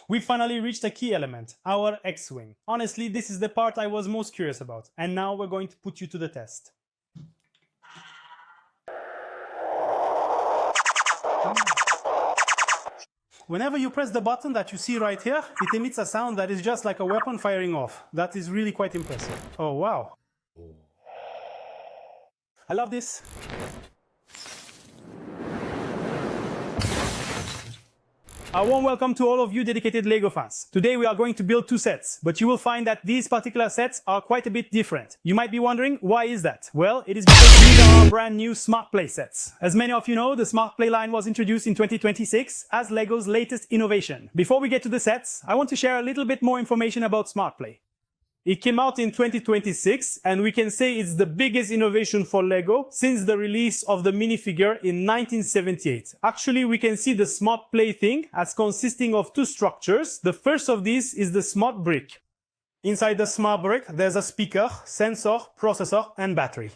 We finally reached a key element, our X-Wing. Honestly, this is the part I was most curious about, and now we're going to put you to the test. Whenever you press the button that you see right here, it emits a sound that is just like a weapon firing off. That is really quite impressive. Oh wow. I love this. A warm welcome to all of you dedicated LEGO fans. Today we are going to build two sets, but you will find that these particular sets are quite a bit different. You might be wondering, why is that? Well, it is because these are our brand new Smart Play sets. As many of you know, the Smart Play line was introduced in 2026 as LEGO's latest innovation. Before we get to the sets, I want to share a little bit more information about Smart Play. It came out in 2026, and we can say it's the biggest innovation for LEGO since the release of the minifigure in 1978. Actually, we can see the Smart Play thing as consisting of two structures. The first of these is the Smart Brick. Inside the Smart Brick, there's a speaker, sensor, processor, and battery.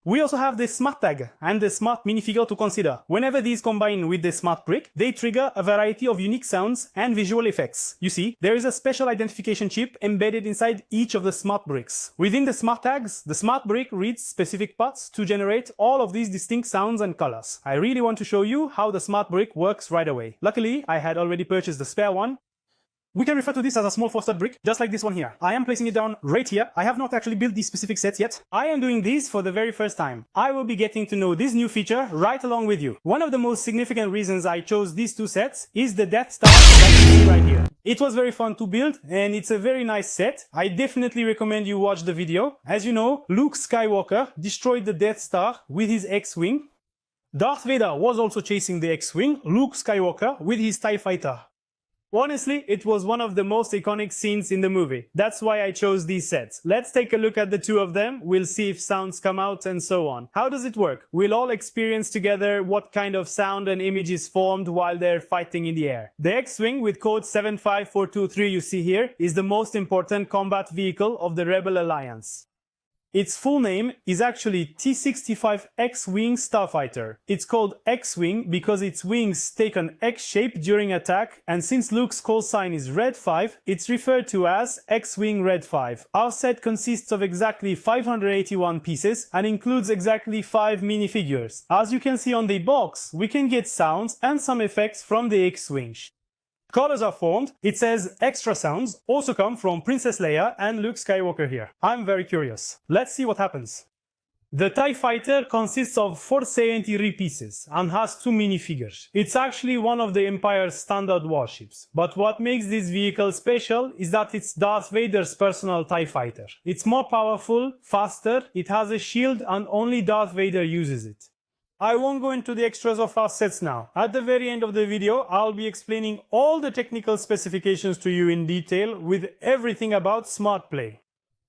We also have the Smart Tag and the Smart Minifigure to consider. Whenever these combine with the Smart Brick, they trigger a variety of unique sounds and visual effects. You see, there is a special identification chip embedded inside each of the Smart Bricks. Within the Smart Tags, the Smart Brick reads specific parts to generate all of these distinct sounds and colors. I really want to show you how the Smart Brick works right away. Luckily, I had already purchased the spare one. We can refer to this as a small four-stud brick, just like this one here. I am placing it down right here. I have not actually built these specific sets yet. I am doing this for the very first time. I will be getting to know this new feature right along with you. One of the most significant reasons I chose these two sets is the Death Star that you see right here. It was very fun to build, and it's a very nice set. I definitely recommend you watch the video. As you know, Luke Skywalker destroyed the Death Star with his X-Wing. Darth Vader was also chasing the X-Wing, Luke Skywalker, with his TIE Fighter. Honestly, it was one of the most iconic scenes in the movie. That's why I chose these sets. Let's take a look at the two of them. We'll see if sounds come out and so on. How does it work? We'll all experience together what kind of sound and image is formed while they're fighting in the air. The X-Wing with code 75423 you see here is the most important combat vehicle of the Rebel Alliance. Its full name is actually T-65 X-Wing Starfighter. It's called X-Wing because its wings take an X shape during attack, and since Luke's call sign is Red 5, it's referred to as X-Wing Red 5. Our set consists of exactly 581 pieces and includes exactly 5 minifigures. As you can see on the box, we can get sounds and some effects from the X-Wing. Colors are formed. It says extra sounds also come from Princess Leia and Luke Skywalker here. I'm very curious. Let's see what happens. The TIE Fighter consists of 473 pieces and has 2 minifigures. It's actually one of the Empire's standard warships. But what makes this vehicle special is that it's Darth Vader's personal TIE Fighter. It's more powerful, faster, it has a shield, and only Darth Vader uses it. I won't go into the extras of our sets now. At the very end of the video, I'll be explaining all the technical specifications to you in detail with everything about Smart Play.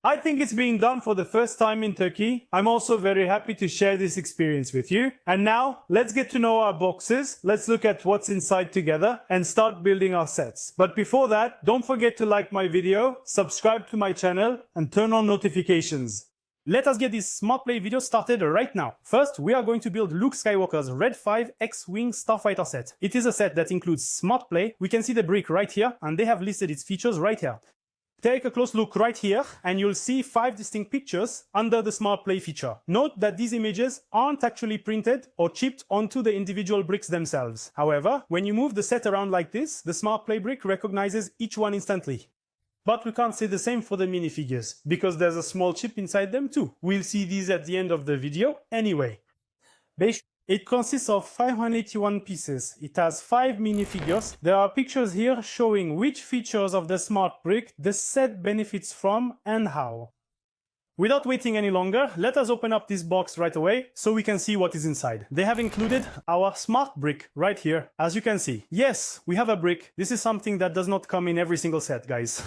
I think it's being done for the first time in Turkey. I'm also very happy to share this experience with you. And now, let's get to know our boxes, let's look at what's inside together, and start building our sets. But before that, don't forget to like my video, subscribe to my channel, and turn on notifications. Let us get this Smart Play video started right now. First, we are going to build Luke Skywalker's Red 5 X-Wing Starfighter set. It is a set that includes Smart Play. We can see the brick right here, and they have listed its features right here. Take a close look right here, and you'll see 5 distinct pictures under the Smart Play feature. Note that these images aren't actually printed or chipped onto the individual bricks themselves. However, when you move the set around like this, the Smart Play brick recognizes each one instantly. But we can't say the same for the minifigures, because there's a small chip inside them too. We'll see these at the end of the video anyway. It consists of 581 pieces. It has 5 minifigures. There are pictures here showing which features of the Smart Brick the set benefits from and how. Without waiting any longer, let us open up this box right away so we can see what is inside. They have included our Smart Brick right here, as you can see. Yes, we have a brick. This is something that does not come in every single set, guys.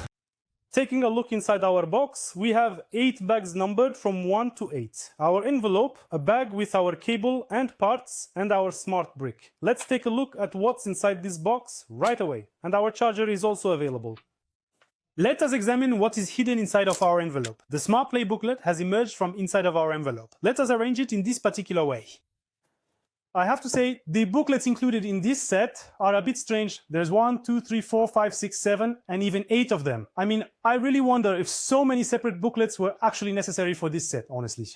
Taking a look inside our box, we have 8 bags numbered from 1 to 8. Our envelope, a bag with our cable and parts, and our Smart Brick. Let's take a look at what's inside this box right away. And our charger is also available. Let us examine what is hidden inside of our envelope. The Smart Play booklet has emerged from inside of our envelope. Let us arrange it in this particular way. I have to say, the booklets included in this set are a bit strange. There's 1, 2, 3, 4, 5, 6, 7, and even 8 of them. I mean, I really wonder if so many separate booklets were actually necessary for this set, honestly.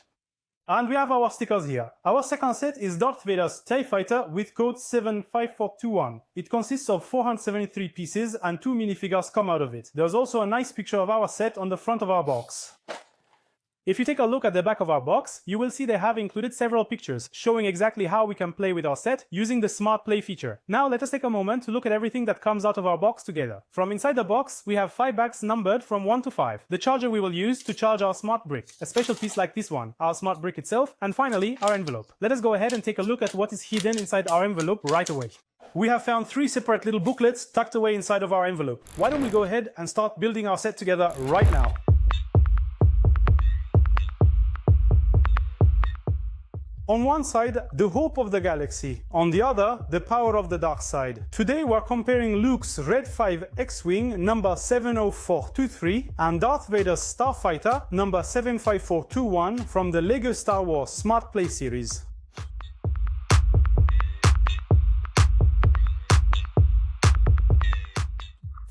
And we have our stickers here. Our second set is Darth Vader's TIE Fighter with code 75421. It consists of 473 pieces and 2 minifigures come out of it. There's also a nice picture of our set on the front of our box. If you take a look at the back of our box, you will see they have included several pictures showing exactly how we can play with our set using the Smart Play feature. Now let us take a moment to look at everything that comes out of our box together. From inside the box, we have 5 bags numbered from 1 to 5. The charger we will use to charge our smart brick, a special piece like this one, our smart brick itself, and finally our envelope. Let us go ahead and take a look at what is hidden inside our envelope right away. We have found 3 separate little booklets tucked away inside of our envelope. Why don't we go ahead and start building our set together right now? On one side, the hope of the galaxy. On the other, the power of the dark side. Today we're comparing Luke's Red 5 X-Wing number 70423 and Darth Vader's Starfighter number 75421 from the LEGO Star Wars Smart Play series.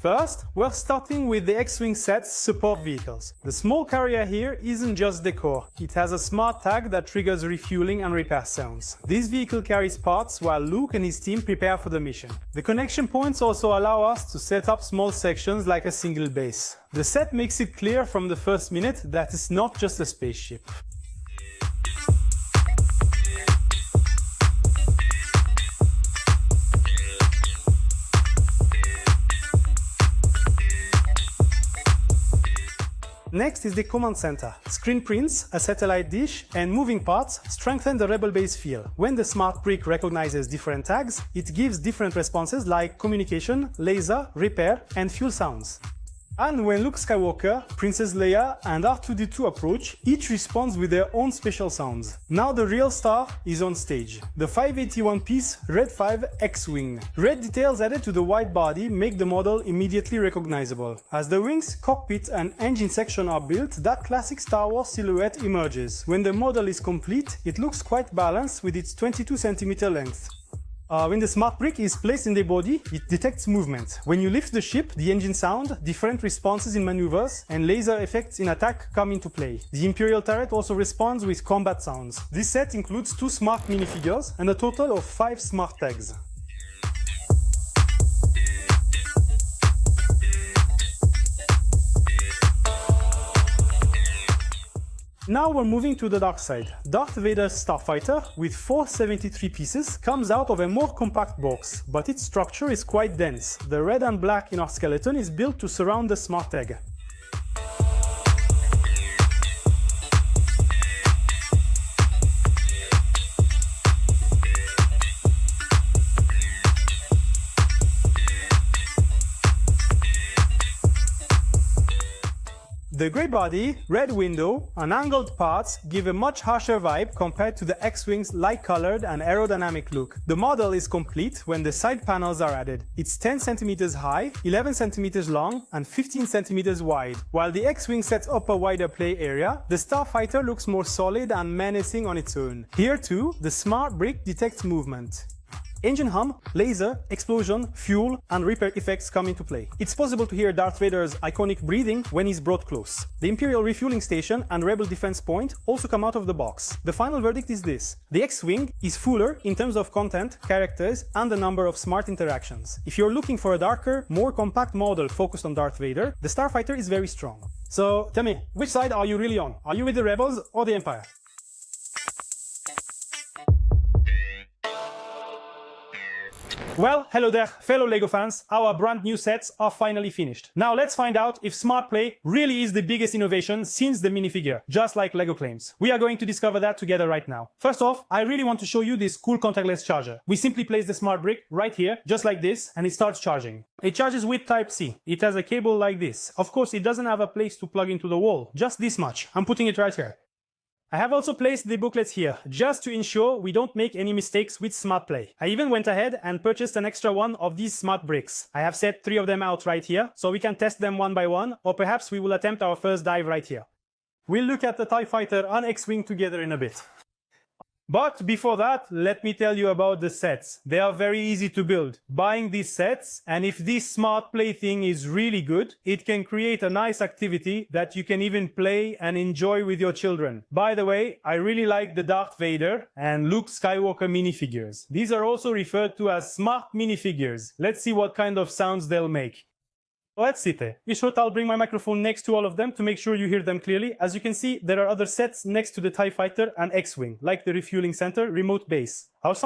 First, we're starting with the X-Wing set's support vehicles. The small carrier here isn't just decor. It has a smart tag that triggers refueling and repair sounds. This vehicle carries parts while Luke and his team prepare for the mission. The connection points also allow us to set up small sections like a single base. The set makes it clear from the first minute that it's not just a spaceship. Next is the command center. Screen prints, a satellite dish, and moving parts strengthen the Rebel base feel. When the smart brick recognizes different tags, it gives different responses like communication, laser, repair, and fuel sounds. And when Luke Skywalker, Princess Leia, and R2-D2 approach, each responds with their own special sounds. Now the real star is on stage. The 581-piece Red 5 X-Wing. Red details added to the wide body make the model immediately recognizable. As the wings, cockpit, and engine section are built, that classic Star Wars silhouette emerges. When the model is complete, it looks quite balanced with its 22 cm length. When the smart brick is placed in the body, it detects movement. When you lift the ship, the engine sound, different responses in maneuvers, and laser effects in attack come into play. The Imperial turret also responds with combat sounds. This set includes 2 smart minifigures and a total of 5 smart tags. Now we're moving to the dark side. Darth Vader's Starfighter, with 473 pieces, comes out of a more compact box, but its structure is quite dense. The red and black in our skeleton is built to surround the smart tag. The grey body, red window, and angled parts give a much harsher vibe compared to the X-Wing's light-colored and aerodynamic look. The model is complete when the side panels are added. It's 10 cm high, 11 cm long, and 15 cm wide. While the X-Wing sets up a wider play area, the Starfighter looks more solid and menacing on its own. Here too, the smart brick detects movement. Engine hum, laser, explosion, fuel, and repair effects come into play. It's possible to hear Darth Vader's iconic breathing when he's brought close. The Imperial refueling station and Rebel defense point also come out of the box. The final verdict is this: the X-Wing is fuller in terms of content, characters, and the number of smart interactions. If you're looking for a darker, more compact model focused on Darth Vader, the Starfighter is very strong. So tell me, which side are you really on? Are you with the Rebels or the Empire? Well, hello there, fellow LEGO fans. Our brand new sets are finally finished. Now let's find out if Smart Play really is the biggest innovation since the minifigure, just like LEGO claims. We are going to discover that together right now. First off, I really want to show you this cool contactless charger. We simply place the smart brick right here, just like this, and it starts charging. It charges with Type-C. It has a cable like this. Of course, it doesn't have a place to plug into the wall, just this much. I'm putting it right here. I have also placed the booklets here, just to ensure we don't make any mistakes with Smart Play. I even went ahead and purchased an extra one of these smart bricks. I have set 3 of them out right here, so we can test them one by one, or perhaps we will attempt our first dive right here. We'll look at the TIE Fighter and X-Wing together in a bit. But before that, let me tell you about the sets. They are very easy to build. Buying these sets, and if this smart play thing is really good, it can create a nice activity that you can even play and enjoy with your children. By the way, I really like the Darth Vader and Luke Skywalker minifigures. These are also referred to as SMART Minifigures. Let's see what kind of sounds they'll make. Let's sit there. Be sure I'll bring my microphone next to all of them to make sure you hear them clearly. As you can see, there are other sets next to the TIE Fighter and X-Wing, like the refueling center, remote base. As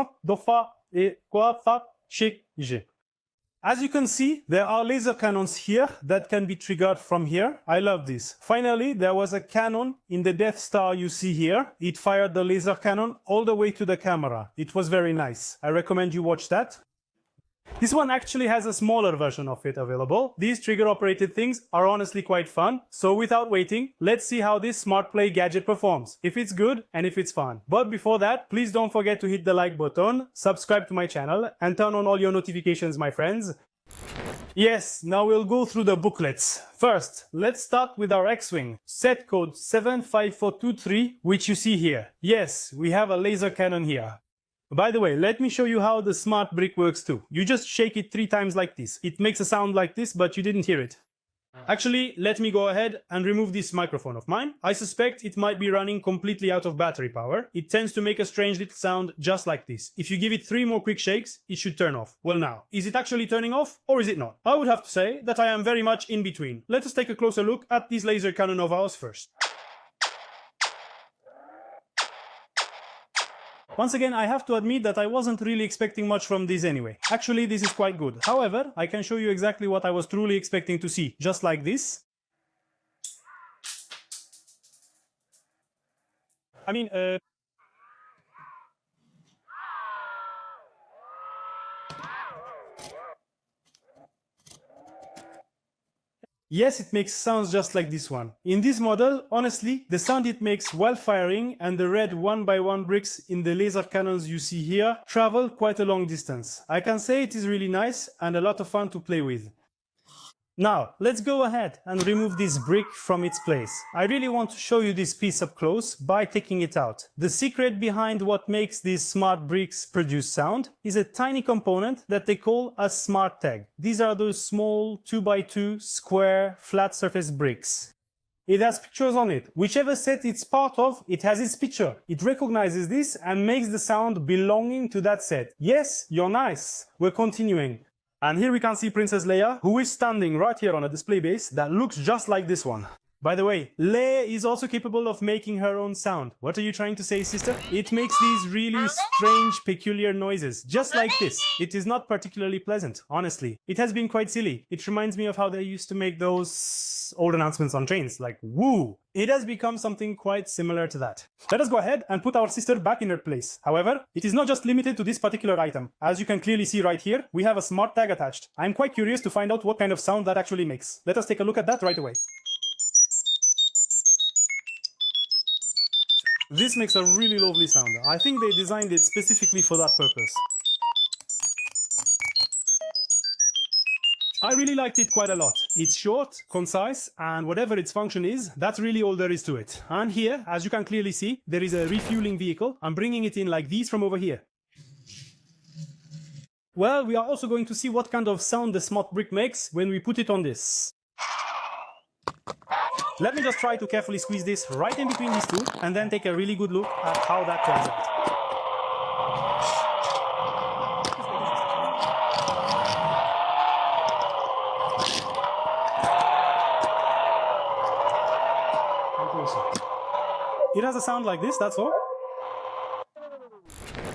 you can see, there are laser cannons here that can be triggered from here. I love this. Finally, there was a cannon in the Death Star you see here. It fired the laser cannon all the way to the camera. It was very nice. I recommend you watch that. This one actually has a smaller version of it available. These trigger-operated things are honestly quite fun. So without waiting, let's see how this Smart Play gadget performs, if it's good and if it's fun. But before that, please don't forget to hit the like button, subscribe to my channel, and turn on all your notifications, my friends. Yes, now we'll go through the booklets. First, let's start with our X-Wing. Set code 75423, which you see here. Yes, we have a laser cannon here. By the way, let me show you how the smart brick works too. You just shake it 3 times like this. It makes a sound like this, but you didn't hear it. Actually, let me go ahead and remove this microphone of mine. I suspect it might be running completely out of battery power. It tends to make a strange little sound just like this. If you give it 3 more quick shakes, it should turn off. Well now, is it actually turning off or is it not? I would have to say that I am very much in between. Let us take a closer look at this laser cannon of ours first. Once again, I have to admit that I wasn't really expecting much from this anyway. Actually, this is quite good. However, I can show you exactly what I was truly expecting to see. Just like this. Yes, it makes sounds just like this one. In this model, honestly, the sound it makes while firing and the red 1x1 bricks in the laser cannons you see here travel quite a long distance. I can say it is really nice and a lot of fun to play with. Now, let's go ahead and remove this brick from its place. I really want to show you this piece up close by taking it out. The secret behind what makes these smart bricks produce sound is a tiny component that they call a smart tag. These are those small 2x2 square flat surface bricks. It has pictures on it. Whichever set it's part of, it has its picture. It recognizes this and makes the sound belonging to that set. Yes, you're nice. We're continuing. And here we can see Princess Leia, who is standing right here on a display base that looks just like this one. By the way, Leia is also capable of making her own sound. What are you trying to say, sister? It makes these really strange, peculiar noises, just like this. It is not particularly pleasant, honestly. It has been quite silly. It reminds me of how they used to make those old announcements on trains, like woo! It has become something quite similar to that. Let us go ahead and put our sister back in her place. However, it is not just limited to this particular item. As you can clearly see right here, we have a smart tag attached. I'm quite curious to find out what kind of sound that actually makes. Let us take a look at that right away. This makes a really lovely sound. I think they designed it specifically for that purpose. I really liked it quite a lot. It's short, concise, and whatever its function is, that's really all there is to it. And here, as you can clearly see, there is a refueling vehicle. I'm bringing it in like these from over here. Well, we are also going to see what kind of sound the smart brick makes when we put it on this. Let me just try to carefully squeeze this right in between these two and then take a really good look at how that turns out. It has a sound like this, that's all.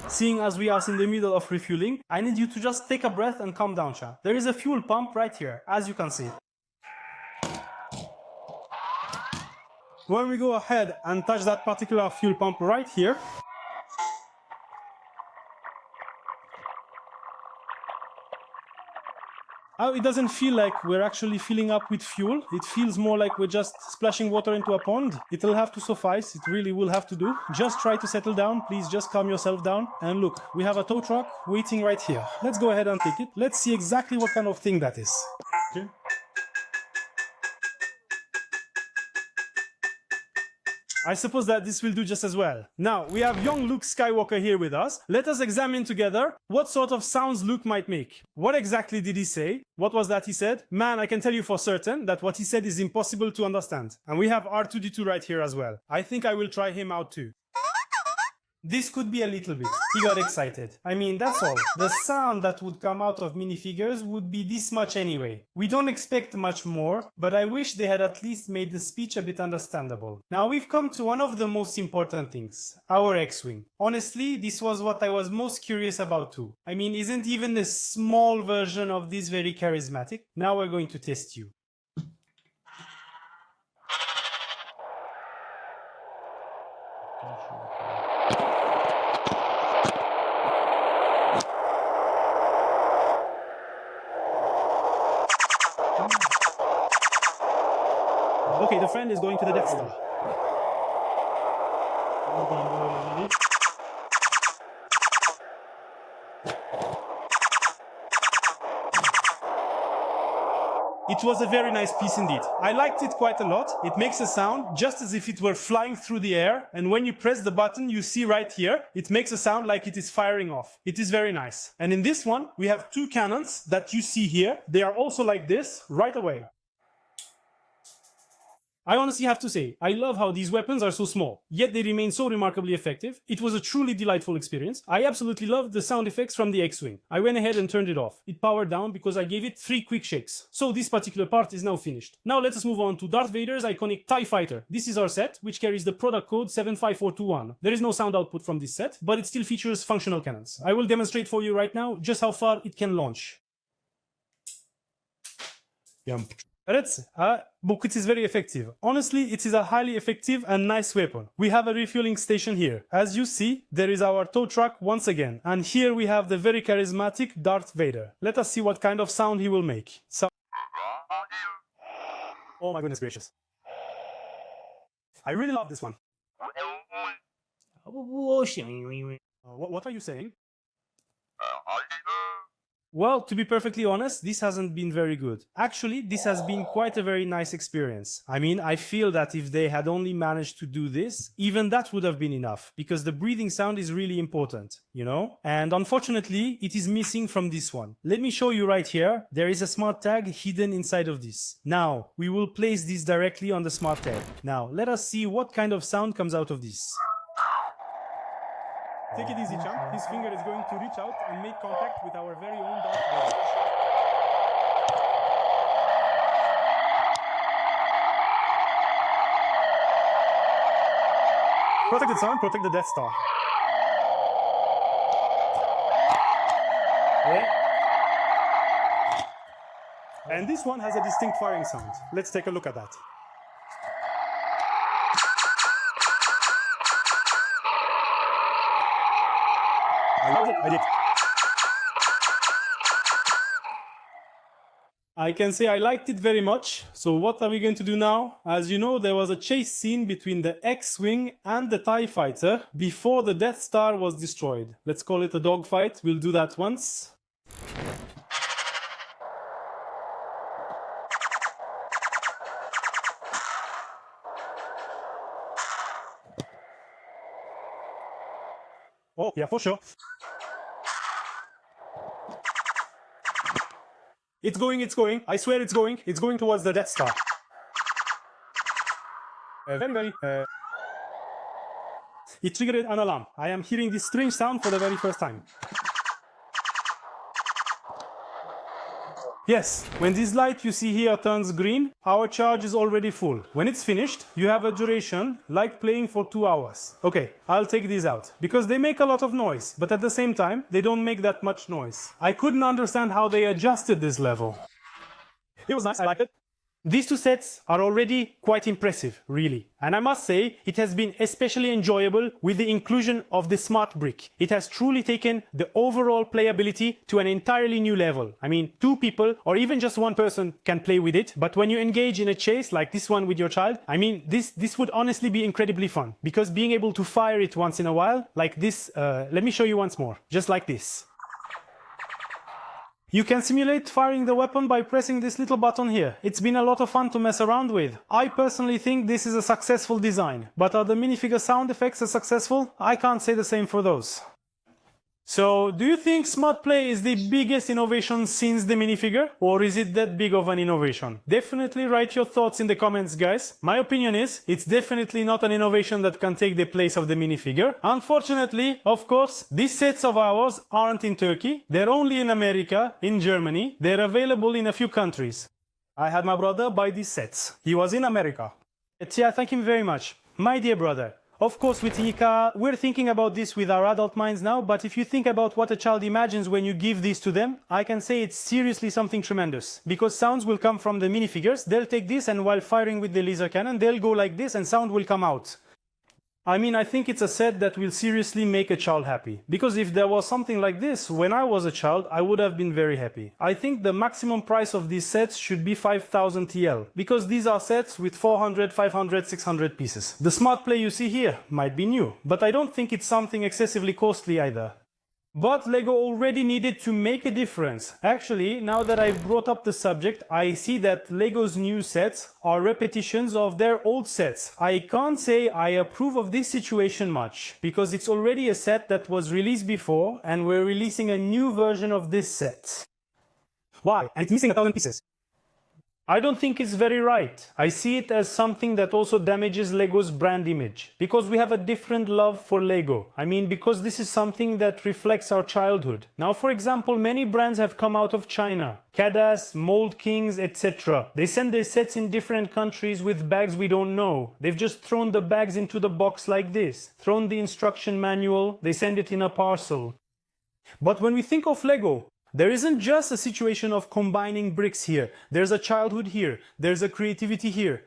Seeing as we are in the middle of refueling, I need you to just take a breath and calm down, Sha. There is a fuel pump right here, as you can see. When we go ahead and touch that particular fuel pump right here, it doesn't feel like we're actually filling up with fuel. It feels more like we're just splashing water into a pond. It'll have to suffice. It really will have to do. Just try to settle down. Please just calm yourself down. And look, we have a tow truck waiting right here. Let's go ahead and take it. Let's see exactly what kind of thing that is. Okay. I suppose that this will do just as well. Now, we have young Luke Skywalker here with us. Let us examine together what sort of sounds Luke might make. What exactly did he say? What was that he said? Man, I can tell you for certain that what he said is impossible to understand. And we have R2-D2 right here as well. I think I will try him out too. This could be a little bit. He got excited. I mean, that's all. The sound that would come out of minifigures would be this much anyway. We don't expect much more, but I wish they had at least made the speech a bit understandable. Now we've come to one of the most important things, our X-Wing. Honestly, this was what I was most curious about too. I mean, isn't even a small version of this very charismatic? Now we're going to test you. Okay, the friend is going to the Death Star. It was a very nice piece indeed. I liked it quite a lot. It makes a sound just as if it were flying through the air, and when you press the button you see right here, it makes a sound like it is firing off. It is very nice. And in this one, we have two cannons that you see here. They are also like this right away. I honestly have to say, I love how these weapons are so small, yet they remain so remarkably effective. It was a truly delightful experience. I absolutely loved the sound effects from the X-Wing. I went ahead and turned it off. It powered down because I gave it 3 quick shakes. So this particular part is now finished. Now let us move on to Darth Vader's iconic TIE Fighter. This is our set, which carries the product code 75421. There is no sound output from this set, but it still features functional cannons. I will demonstrate for you right now just how far it can launch. But it is very effective. Honestly, it is a highly effective and nice weapon. We have a refueling station here. As you see, there is our tow truck once again. And here we have the very charismatic Darth Vader. Let us see what kind of sound he will make. Oh my goodness gracious. I really love this one. What are you saying? Well, to be perfectly honest, this hasn't been very good. Actually, this has been quite a very nice experience. I mean, I feel that if they had only managed to do this, even that would have been enough, because the breathing sound is really important, you know? And unfortunately, it is missing from this one. Let me show you right here. There is a smart tag hidden inside of this. Now, we will place this directly on the smart tag. Now, let us see what kind of sound comes out of this. Take it easy, champ. His finger is going to reach out and make contact with our very own Darth Vader. Protect the sound, protect the Death Star. Yeah. And this one has a distinct firing sound. Let's take a look at that. I did. I can say I liked it very much. So what are we going to do now? As you know, there was a chase scene between the X-Wing and the TIE Fighter before the Death Star was destroyed. Let's call it a dogfight. We'll do that once. Oh, yeah, for sure. It's going, it's going. I swear it's going. It's going towards the Death Star. It triggered an alarm. I am hearing this strange sound for the very first time. Yes, when this light you see here turns green, our charge is already full. When it's finished, you have a duration like playing for 2 hours. Okay, I'll take these out, because they make a lot of noise, but at the same time, they don't make that much noise. I couldn't understand how they adjusted this level. It was nice, I liked it. These two sets are already quite impressive, really. And I must say, it has been especially enjoyable with the inclusion of the smart brick. It has truly taken the overall playability to an entirely new level. I mean, 2 people or even just 1 person can play with it, but when you engage in a chase like this one with your child, I mean, this would honestly be incredibly fun. Because being able to fire it once in a while, like this, let me show you once more, just like this. You can simulate firing the weapon by pressing this little button here. It's been a lot of fun to mess around with. I personally think this is a successful design. But are the minifigure sound effects as successful? I can't say the same for those. So, do you think Smart Play is the biggest innovation since the minifigure? Or is it that big of an innovation? Definitely write your thoughts in the comments, guys. My opinion is, it's definitely not an innovation that can take the place of the minifigure. Unfortunately, of course, these sets of ours aren't in Turkey. They're only in America, in Germany. They're available in a few countries. I had my brother buy these sets. He was in America. Yeah, thank him very much. My dear brother. Of course, with Ika, we're thinking about this with our adult minds now, but if you think about what a child imagines when you give these to them, I can say it's seriously something tremendous. Because sounds will come from the minifigures, they'll take this and while firing with the laser cannon, they'll go like this and sound will come out. I mean, I think it's a set that will seriously make a child happy. Because if there was something like this when I was a child, I would have been very happy. I think the maximum price of these sets should be 5,000 TL. Because these are sets with 400, 500, 600 pieces. The Smart Play you see here might be new, but I don't think it's something excessively costly either. But Lego already needed to make a difference. Actually, now that I've brought up the subject, I see that Lego's new sets are repetitions of their old sets. I can't say I approve of this situation much, because it's already a set that was released before, and we're releasing a new version of this set. Why? And it's missing 1,000 pieces. I don't think it's very right. I see it as something that also damages Lego's brand image. Because we have a different love for Lego. I mean, because this is something that reflects our childhood. Now, for example, many brands have come out of China. Cadas, Mold Kings, etc. They send their sets in different countries with bags we don't know. They've just thrown the bags into the box like this. Thrown the instruction manual, they send it in a parcel. But when we think of Lego, there isn't just a situation of combining bricks here. There's a childhood here. There's a creativity here.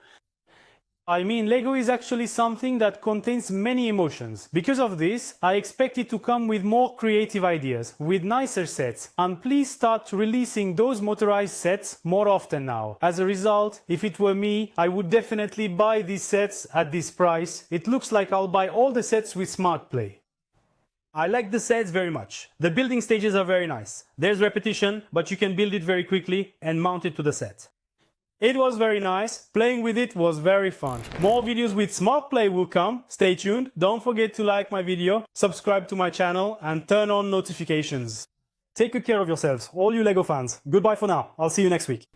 I mean, Lego is actually something that contains many emotions. Because of this, I expect it to come with more creative ideas, with nicer sets. And please start releasing those motorized sets more often now. As a result, if it were me, I would definitely buy these sets at this price. It looks like I'll buy all the sets with Smart Play. I like the sets very much. The building stages are very nice. There's repetition, but you can build it very quickly and mount it to the set. It was very nice. Playing with it was very fun. More videos with Smart Play will come. Stay tuned. Don't forget to like my video, subscribe to my channel, and turn on notifications. Take good care of yourselves, all you Lego fans. Goodbye for now. I'll see you next week.